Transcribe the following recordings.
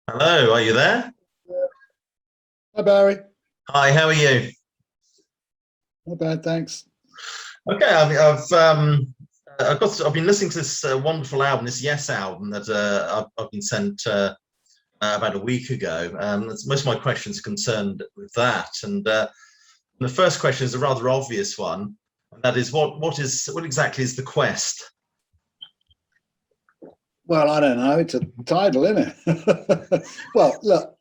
Hello, are you there? Hi Barry, Hi, how are you? not bad, thanks. Okay, I've been listening to this wonderful album, this Yes album that I've been sent about a week ago. Most of my questions are concerned with that, and the first question is a rather obvious one, and that is what exactly is the quest? Well, I don't know. It's a title, isn't it? Well, look,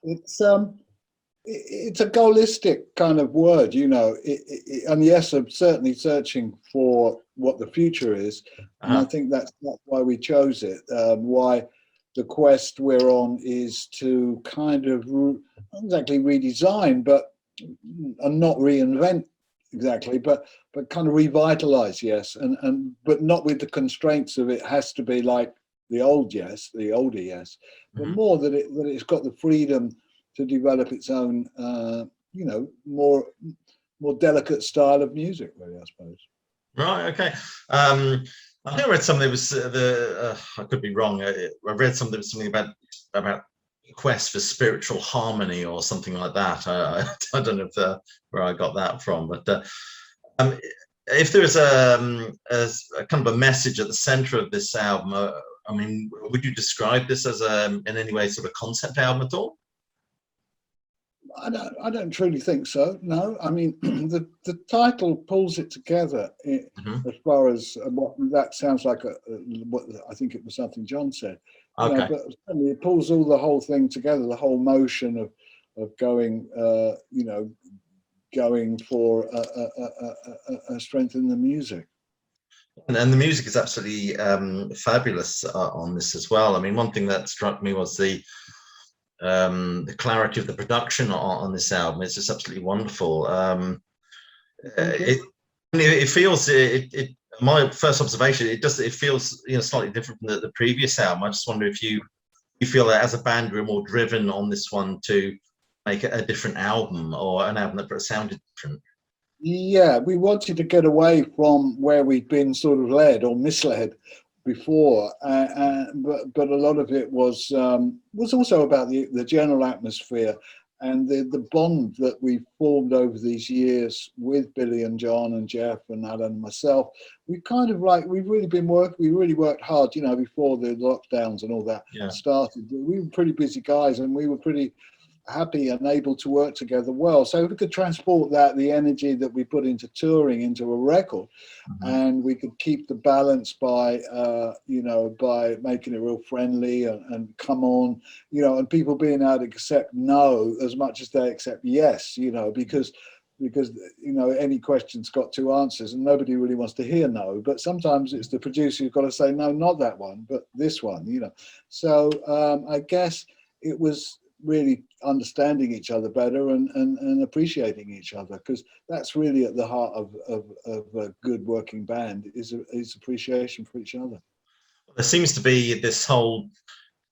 it's a goalistic kind of word, and yes, I'm certainly searching for what the future is, and I Uh-huh. think that's why we chose it. Why the quest we're on is to kind of not exactly redesign, but and not reinvent exactly, but kind of revitalize yes, and but not with the constraints of it has to be like the old yes, the older yes, but Mhm. more that it's got the freedom to develop its own, more delicate style of music, really, I suppose. Right, okay. Um, I think I read something that was I could be wrong. I read something that was something about quest for spiritual harmony or something like that. I don't know where I got that from, but um, if there is a kind of a message at the center of this album, I mean, would you describe this as in any way sort of concept album at all? I don't truly think so. No, I mean the title pulls it together Hmm. as far as what that sounds like. What I think it was something John said, Okay. but certainly it pulls all the whole thing together. The whole motion of going, going for a strength in the music. And the music is absolutely fabulous on this as well. I mean, one thing that struck me was the clarity of the production on this album. It's just absolutely wonderful. Thank you. It it feels it my first observation, it feels slightly different from the previous album. I just wonder if you feel that as a band you're more driven on this one to make a different album or an album that sounded different. Yeah, we wanted to get away from where we'd been sort of led or misled before, but a lot of it was also about the general atmosphere and the bond that we formed over these years with Billy and John and Jeff and Alan and myself. We kind of like we've really been we really worked hard, before the lockdowns and all that Yeah. started. We were pretty busy guys, and we were pretty happy and able to work together well. So if we could transport the energy that we put into touring into a record, Mhm. and we could keep the balance by making it real friendly and come on, and people being able to accept no as much as they accept yes, because any question's got two answers and nobody really wants to hear no, but sometimes it's the producer who's got to say no, not that one but this one. So I guess it was really understanding each other better and appreciating each other, because that's really at the heart of a good working band is appreciation for each other. There seems to be this whole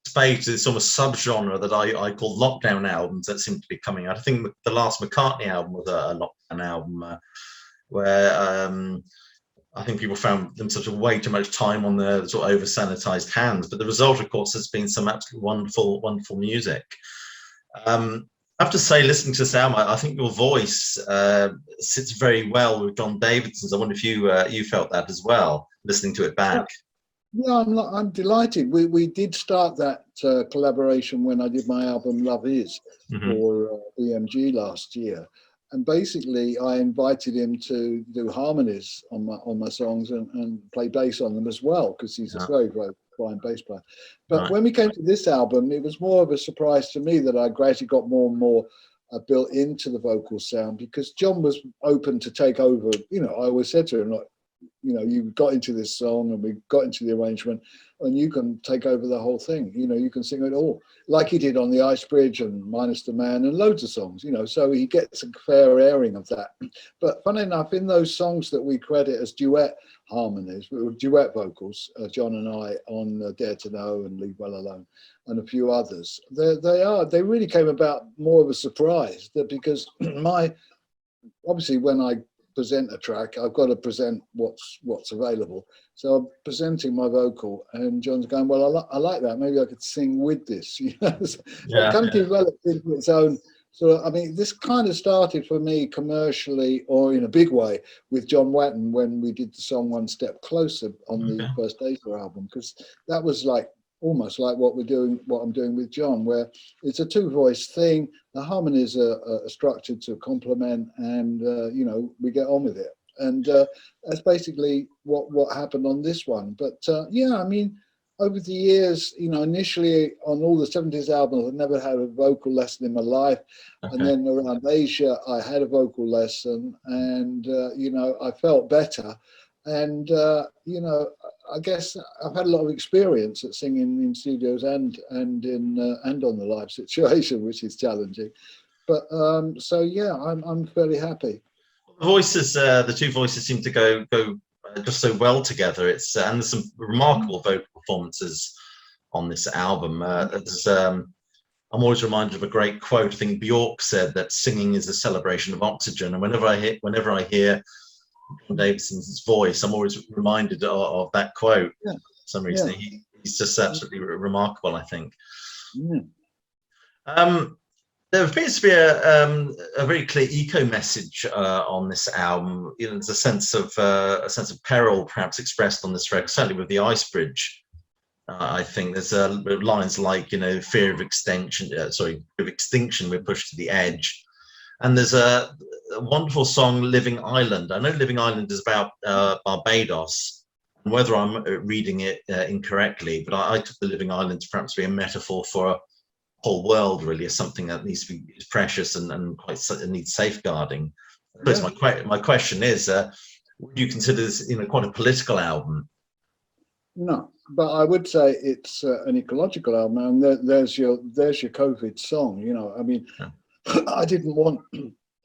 space, this almost subgenre that I call lockdown albums that seem to be coming out. I think the last McCartney album was a lockdown album where I think people found themselves with way too much time on their sort of over sanitized hands. But the result, of course, has been some absolutely wonderful, wonderful music. I have to say, listening to this album, I think your voice sits very well with John Davidson's. I wonder if you felt that as well, listening to it back. Yeah, I'm delighted. We did start that collaboration when I did my album Love Is Hmm. for EMG last year, and basically I invited him to do harmonies on my songs and play bass on them as well, because he's a Yeah, very very fine bass player. But right. when we came to this album, it was more of a surprise to me that I gradually got more and more built into the vocal sound, because John was open to take over. I always said to him, like, you got into this song and we got into the arrangement, and you can take over the whole thing. You can sing it all, like he did on the Ice Bridge and Minus the Man and loads of songs. So he gets a fair airing of that. But funny enough, in those songs that we credit as duet harmonies, duet vocals, John and I on Dare to Know and Leave Well Alone and a few others, they really came about more of a surprise, that because my obviously when I present a track, I've got to present what's available. So I'm presenting my vocal, and John's going, well, I like that. Maybe I could sing with this. You know, so it kind of developed into its own. So I mean, this kind of started for me commercially, or in a big way, with John Watton when we did the song "One Step Closer" on the first Data album, because that was like almost like what I'm doing with John, where it's a two-voice thing. The harmonies are structured to complement, and you know, we get on with it. And that's basically what happened on this one. But yeah, I mean, over the years, you know, initially on all the 70s albums, I never had a vocal lesson in my life. And then around Asia, I had a vocal lesson, and you know, I felt better. And you know, I guess I've had a lot of experience at singing in studios and on the live situation, which is challenging. But so yeah, I'm fairly happy. The voices, the two voices seem to go just so well together. It's and there's some remarkable vocal performances on this album. I'm always reminded of a great quote. I think Bjork said that singing is a celebration of oxygen, and whenever I hear John Davison's voice, I'm always reminded of that quote. For some reason, he's just absolutely remarkable, I think. There appears to be a very clear eco message on this album. You know, there's a sense of peril, perhaps expressed on this record. Certainly with the Ice Bridge, I think there's lines like, you know, fear of extinction. We're pushed to the edge. And there's a wonderful song, Living Island. I know Living Island is about Barbados, and whether I'm reading it incorrectly, but I took the Living Island to perhaps be a metaphor for a whole world, really, as something that needs to be precious and quite needs safeguarding. I suppose my question is, would you consider this, you know, quite a political album? No, but I would say it's an ecological album, and there's your COVID song. You know, I mean, I didn't want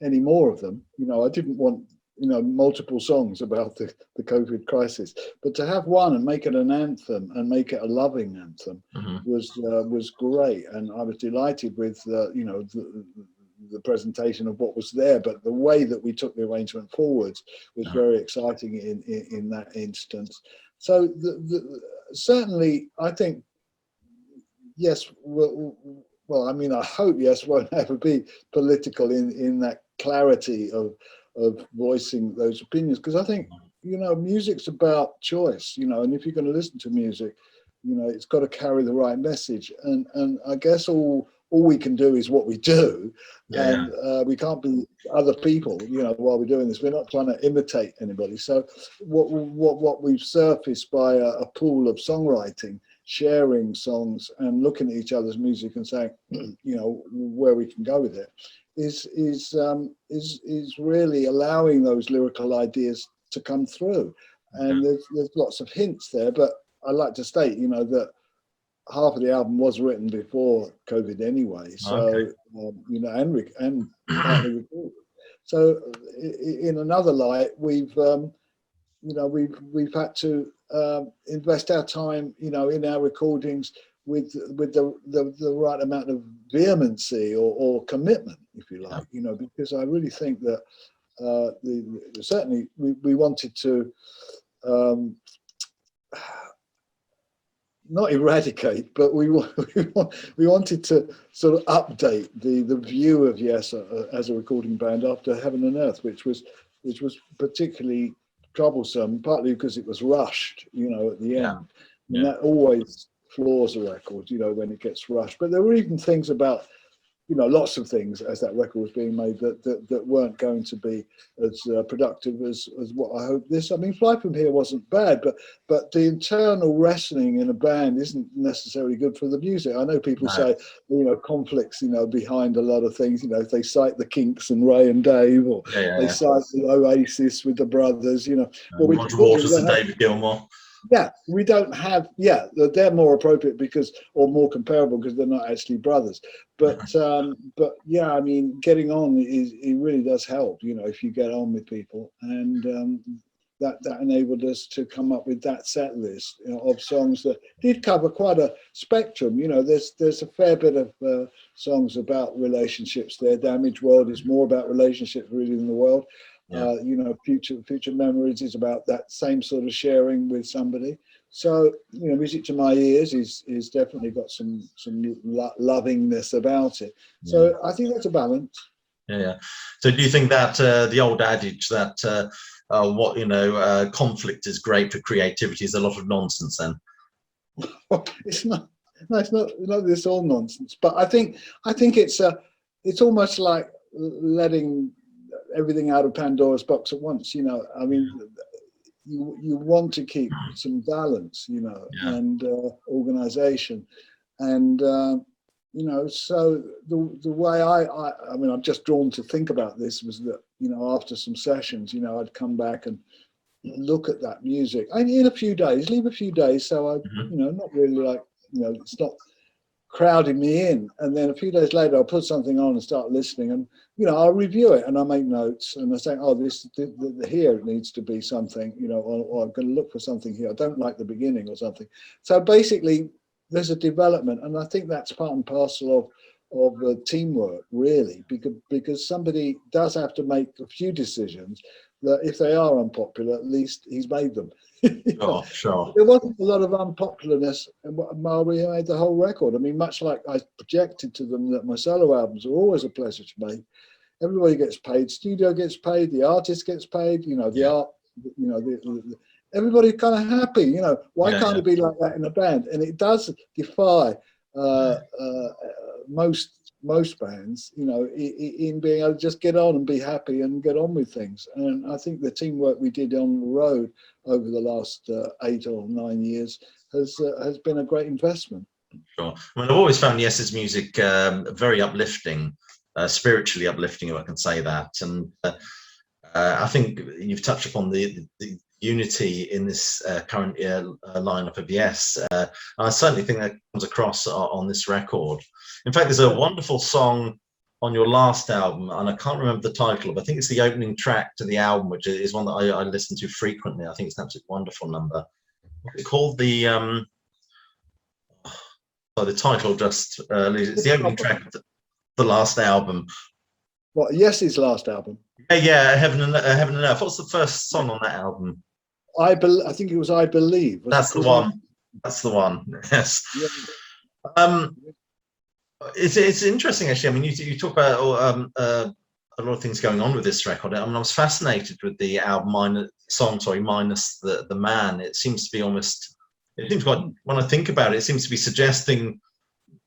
any more of them. You know, I didn't want, you know, multiple songs about the COVID crisis, but to have one and make it an anthem and make it a loving anthem was great, and I was delighted with you know, the presentation of what was there, but the way that we took the arrangement forwards was very exciting in that instance. So certainly, I think, yes, well, I mean, I hope Yes won't ever be political in that clarity of voicing those opinions, because I think, you know, music's about choice, you know, and if you're going to listen to music, you know, it's got to carry the right message, and I guess all we can do is what we do, and we can't be other people, you know, while we're doing this. We're not trying to imitate anybody. So what we've surfaced by a pool of songwriting, sharing songs and looking at each other's music and saying, you know, where we can go with it, is really allowing those lyrical ideas to come through. And there's lots of hints there, but I like to state, you know, that half of the album was written before COVID anyway. So you know, and partly recorded. So in another light, we've you know, we've had to invest our time, you know, in our recordings with the right amount of vehemency or commitment, if you like, you know, because I really think that certainly we wanted to not eradicate, but we wanted to sort of update the view of Yes as a recording band after Heaven and Earth, which was particularly troublesome, partly because it was rushed, you know, at the end. And that always floors a record, you know, when it gets rushed. But there were even things about, you know, lots of things as that record was being made that weren't going to be as productive as what I hope this. I mean, Fly From Here wasn't bad, but the internal wrestling in a band isn't necessarily good for the music. I know people say, you know, conflicts, you know, behind a lot of things. You know, if they cite the Kinks and Ray and Dave, or they cite the Oasis with the brothers, you know. Roger Waters and David Gilmour. Yeah, we don't have. Yeah, they're more appropriate or more comparable because they're not actually brothers. But yeah, I mean, getting on it really does help. You know, if you get on with people, and that enabled us to come up with that set list, you know, of songs that did cover quite a spectrum. You know, there's a fair bit of songs about relationships there. Damaged World is more about relationships really than the world. Yeah. You know, future memories is about that same sort of sharing with somebody. So, you know, music to my ears is definitely got some lovingness about it. So I think that's a balance. Yeah. So do you think that the old adage that conflict is great for creativity is a lot of nonsense then? It's not. No, it's not. This all nonsense. But I think it's almost like letting everything out of Pandora's box at once. You know, I mean, you want to keep some balance, you know, and organization, and you know, so the way I mean, I'm just drawn to think about this was that, you know, after some sessions, you know, I'd come back and look at that music in a few days, leave a few days, so I, you know, not really like, you know, it's not crowding me in, and then a few days later I'll put something on and start listening, and, you know, I'll review it and I'll make notes and I say, oh, this here it needs to be something, you know, or I'm going to look for something here, I don't like the beginning or something. So basically there's a development, and I think that's part and parcel of teamwork, really, because somebody does have to make a few decisions that, if they are unpopular, at least he's made them. Oh, sure. There wasn't a lot of unpopularness while we made the whole record. I mean, much like I projected to them that my solo albums are always a pleasure to make. Everybody gets paid, studio gets paid, the artist gets paid, you know, the art, you know, everybody's kind of happy, you know. Why can't it be like that in a band? And it does defy most bands, you know, in being able to just get on and be happy and get on with things. And I think the teamwork we did on the road over the last 8 or 9 years has been a great investment. Sure. I mean, I've always found Yes's music very uplifting, spiritually uplifting, if I can say that. And I think you've touched upon the unity in this current lineup of Yes. I certainly think that comes across on this record. In fact, there's a wonderful song on your last album, and I can't remember the title, but I think it's the opening track to the album, which is one that I listen to frequently. I think it's an absolutely wonderful number. It's called the title just it's the opening track of the last album. What, Yes's last album? Yeah, Heaven and Earth. What's the first song on that album? I think it was I Believe. That's the one. That's the one. Yes. Yeah. It's interesting, actually. I mean, you talk about a lot of things going on with this record. I mean, I was fascinated with the album minus the man. It seems to be almost. It seems quite. When I think about it, it seems to be suggesting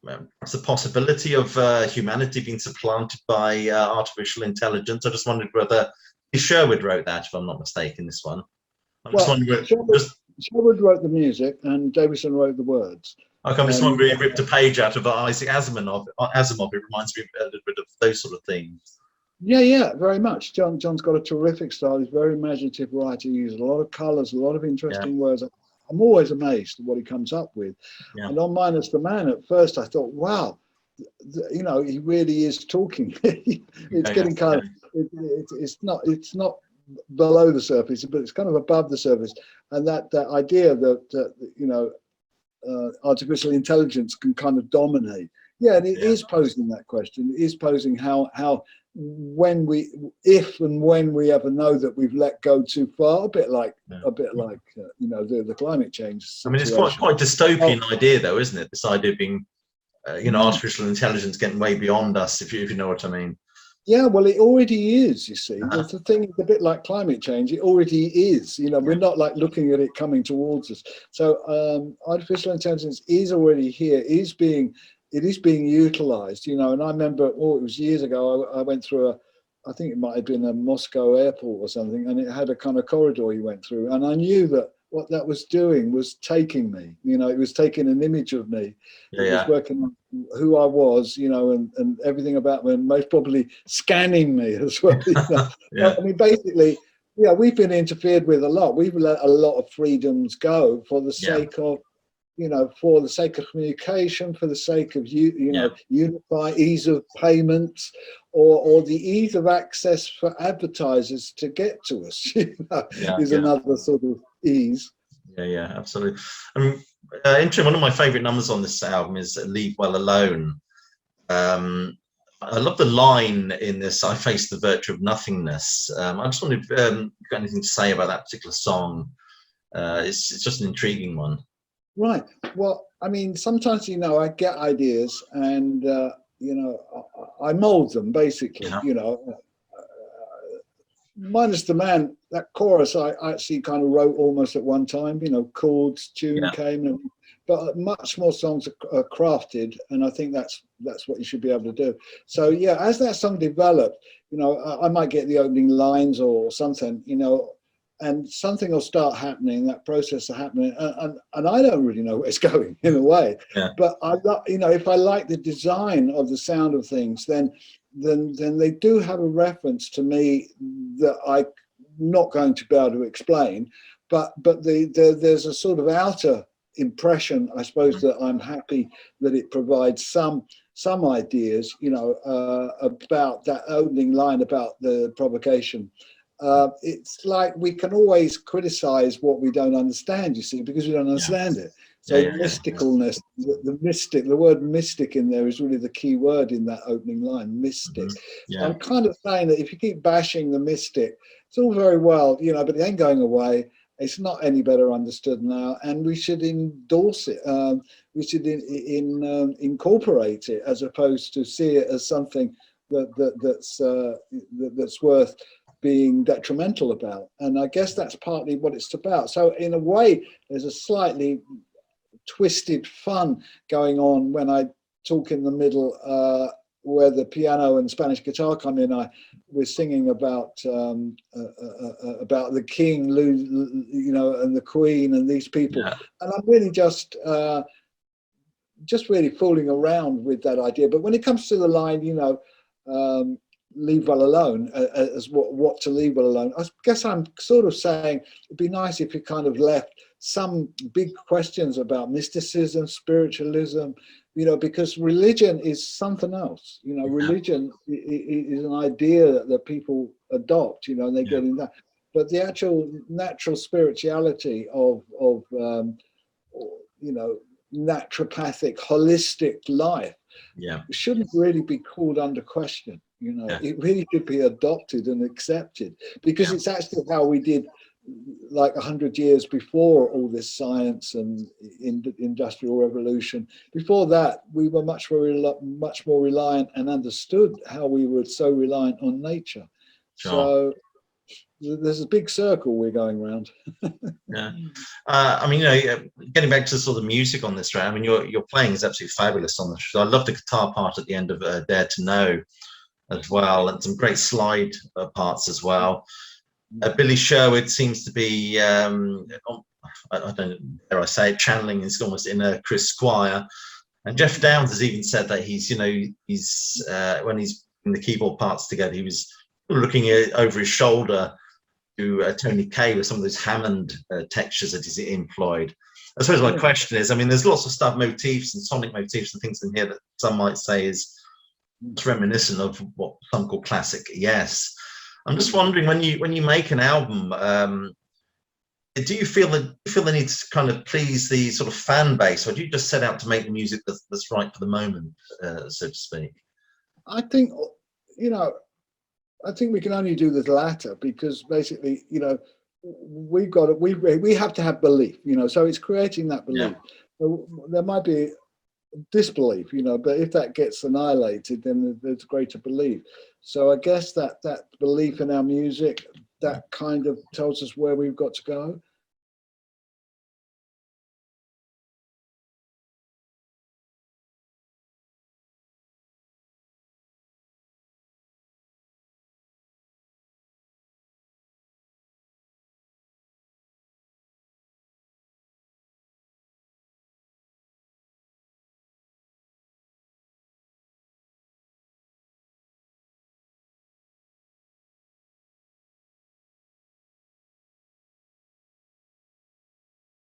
the possibility of humanity being supplanted by artificial intelligence. I just wondered whether Sherwood wrote that, if I'm not mistaken. This one. Sherwood wrote the music, and Davison wrote the words. Okay, I'm just wondering if he ripped a page out of Isaac Asimov. It reminds me a little bit of those sort of things. Yeah, very much. John's got a terrific style. He's a very imaginative writer. He uses a lot of colours, a lot of interesting words. I'm always amazed at what he comes up with. Yeah. And on Minus the Man, at first I thought, wow, you know, he really is talking. It's getting kind of, it's not below the surface, but it's kind of above the surface. And that idea that you know, artificial intelligence can kind of dominate. Yeah, and it is posing that question. It is posing how if and when we ever know that we've let go too far, a bit like you know, the climate change situation. I mean, it's quite dystopian idea, though, isn't it? This idea of being you know, artificial intelligence getting way beyond us, if you know what I mean. Yeah, well, it already is, you see. The thing is a bit like climate change. It already is. You know, we're not like looking at it coming towards us. So artificial intelligence is already here, it is being utilized, you know. And I remember, it was years ago, I went through I think it might have been a Moscow airport or something, and it had a kind of corridor you went through. And I knew that what that was doing was taking me, you know, it was taking an image of me. It was working on who I was, you know, and everything about me, and most probably scanning me as well. You know? I mean, basically, we've been interfered with a lot. We've let a lot of freedoms go for the sake of, you know, for the sake of communication, for the sake of unify, ease of payments, or the ease of access for advertisers to get to us. You know, is another sort of ease. Yeah, absolutely. I mean, interesting. One of my favourite numbers on this album is "Leave Well Alone." I I love the line in this, I face the virtue of nothingness. I just wondered if you've got anything to say about that particular song. It's just an intriguing one. Right. Well, I mean, sometimes, I get ideas and, I mold them basically, Yeah. Minus the Man, that chorus I actually kind of wrote almost at one time, chords, tune Yeah. came, but much more songs are crafted, and I think that's what you should be able to do. So yeah, as that song developed, I might get the opening lines or something, and something will start happening, that process is happening, and I don't really know where it's going in a way. Yeah. But if I like the design of the sound of things, then they do have a reference to me that I'm not going to be able to explain. But there's a sort of outer impression, I suppose, that I'm happy that it provides some ideas, about that opening line about the provocation. It's like we can always criticize what we don't understand, you see, because we don't understand it. So mysticalness, the word mystic in there is really the key word in that opening line, mystic. Mm-hmm. So I'm kind of saying that if you keep bashing the mystic, it's all very well, but it ain't going away. It's not any better understood now, and we should endorse it. We should incorporate it, as opposed to see it as something that's worth being detrimental about. And I guess that's partly what it's about. So in a way, there's a slightly twisted fun going on when I talk in the middle, where the piano and Spanish guitar come in. We're singing about the king, and the queen and these people. Yeah. And I'm really just really fooling around with that idea. But when it comes to the line, leave well alone, as what to leave well alone, I guess I'm sort of saying it'd be nice if you kind of left some big questions about mysticism, spiritualism, because religion is something else. Religion is an idea that people adopt, and they get in that. But the actual natural spirituality of naturopathic, holistic life shouldn't really be called under question. It really should be adopted and accepted, because it's actually how we did like 100 years before all this science and industrial revolution. Before that, we were much more reliant and understood how we were so reliant on nature. Sure. So there's a big circle we're going around. I mean, getting back to sort of the music on this track, I mean, your playing is absolutely fabulous on this. I love the guitar part at the end of Dare to Know as well, and some great slide parts as well. Billy Sherwood seems to be, I don't dare I say it, channeling his almost inner Chris Squire. And Jeff Downes has even said that he's when he's in the keyboard parts together, he was looking over his shoulder to Tony Kaye with some of those Hammond textures that he's employed. I suppose my question is, I mean, there's lots of stuff, motifs and sonic motifs and things in here that some might say is reminiscent of what some call classic yes. I'm just wondering, when you make an album, do you feel the need to kind of please the sort of fan base, or do you just set out to make the music that's right for the moment, so to speak? I think we can only do the latter, because basically, we have to have belief, so it's creating that belief. So there might be disbelief, but if that gets annihilated, then there's greater belief. So I guess that belief in our music, that kind of tells us where we've got to go.